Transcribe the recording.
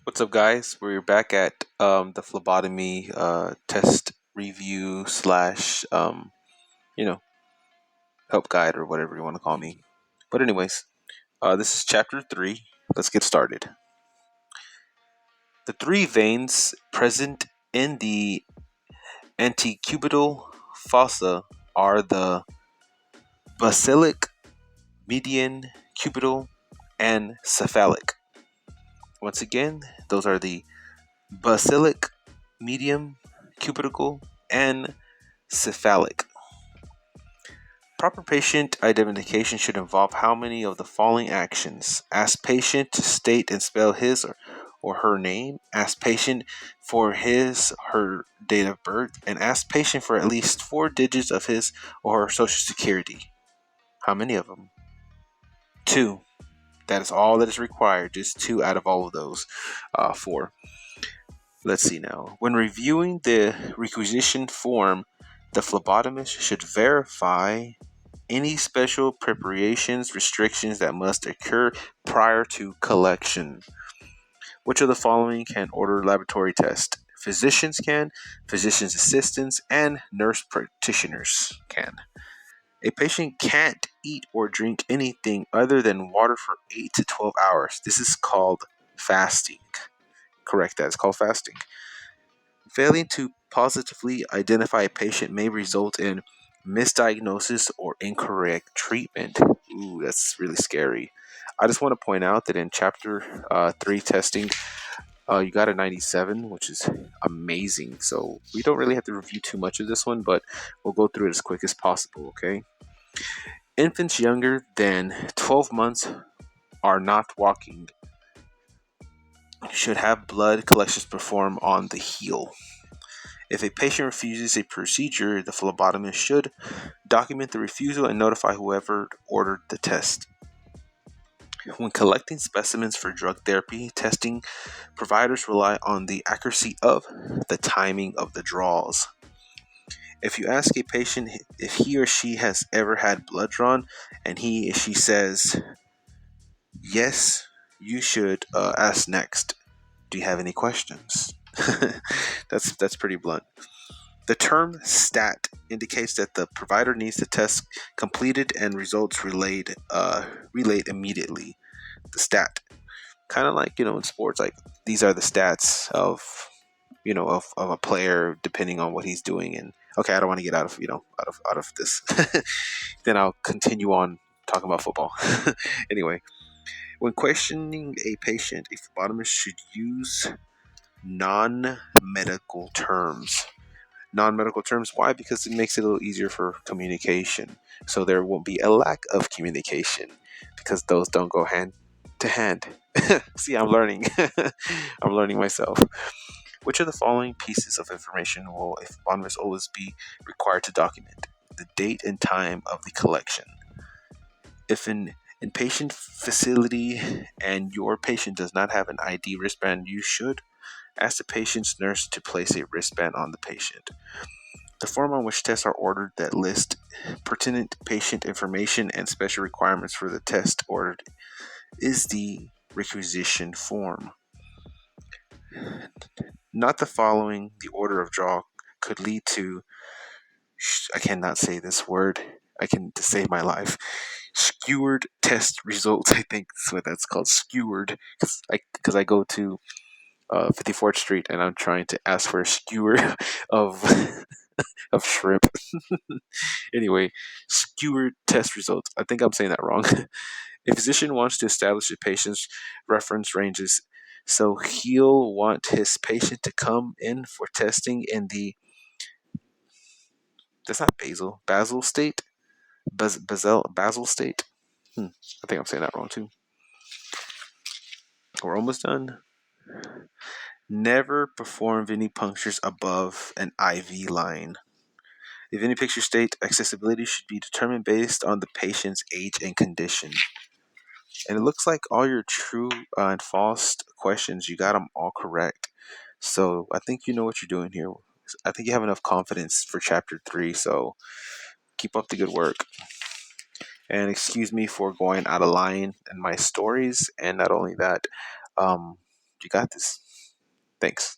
What's up, guys? We're back at the phlebotomy test review slash you know help guide or whatever you want to call me. But anyways, this is chapter 3. Let's get started. The three veins present in the antecubital fossa are the basilic, median, cubital, and cephalic. Once again, those are the basilic, medium, cubital, and cephalic. Proper patient identification should involve how many of the following actions: ask patient to state and spell his or her name, ask patient for his her date of birth, and ask patient for at least 4 digits of his or her social security. How many of them? Two. That is all that is required, just two out of all of those four. Let's see now. When reviewing the requisition form, the phlebotomist should verify any special preparations, restrictions that must occur prior to collection. Which of the following can order laboratory tests? Physicians can, physician's assistants, and nurse practitioners can. A patient can't eat or drink anything other than water for 8 to 12 hours. This is called fasting. Correct, that is called fasting. Failing to positively identify a patient may result in misdiagnosis or incorrect treatment. Ooh, that's really scary. I just want to point out that in chapter 3 testing, you got a 97, which is amazing. So we don't really have to review too much of this one, but we'll go through it as quick as possible, okay? Infants younger than 12 months are not walking should have blood collections performed on the heel. If a patient refuses a procedure, the phlebotomist should document the refusal and notify whoever ordered the test. When collecting specimens for drug therapy testing, providers rely on the accuracy of the timing of the draws. If you ask a patient if he or she has ever had blood drawn and he or she says yes, you should ask next. Do you have any questions? That's pretty blunt. The term stat indicates that the provider needs the test completed and results relayed immediately. The stat, kind of like in sports, like these are the stats of of a player depending on what he's doing. And okay, I don't want to get out of this. Then I'll continue on talking about football. Anyway, when questioning a patient, a phlebotomist should use non-medical terms. Non-medical terms. Why? Because it makes it a little easier for communication. So there won't be a lack of communication because those don't go hand to hand. See, I'm learning. I'm learning myself. Which of the following pieces of information will a phlebotomist always be required to document? The date and time of the collection. If an inpatient facility and your patient does not have an ID wristband, you should ask the patient's nurse to place a wristband on the patient. The form on which tests are ordered that list pertinent patient information and special requirements for the test ordered is the requisition form. Not the following, the order of draw could lead to, I cannot say this word, I can to save my life, skewered test results. I think that's what that's called, skewered, because I go to 54th Street and I'm trying to ask for a skewer of of shrimp. Anyway, skewered test results. I think I'm saying that wrong. A physician wants to establish a patient's reference ranges, so he'll want his patient to come in for testing in the, that's not basal state, basal state. I think I'm saying that wrong too. We're almost done. Never perform venipunctures above an IV line. The venipicture state accessibility should be determined based on the patient's age and condition. And it looks like all your true and false questions, you got them all correct. So I think you know what you're doing here. I think you have enough confidence for chapter 3. So keep up the good work. And excuse me for going out of line in my stories. And not only that, um, You got this. Thanks.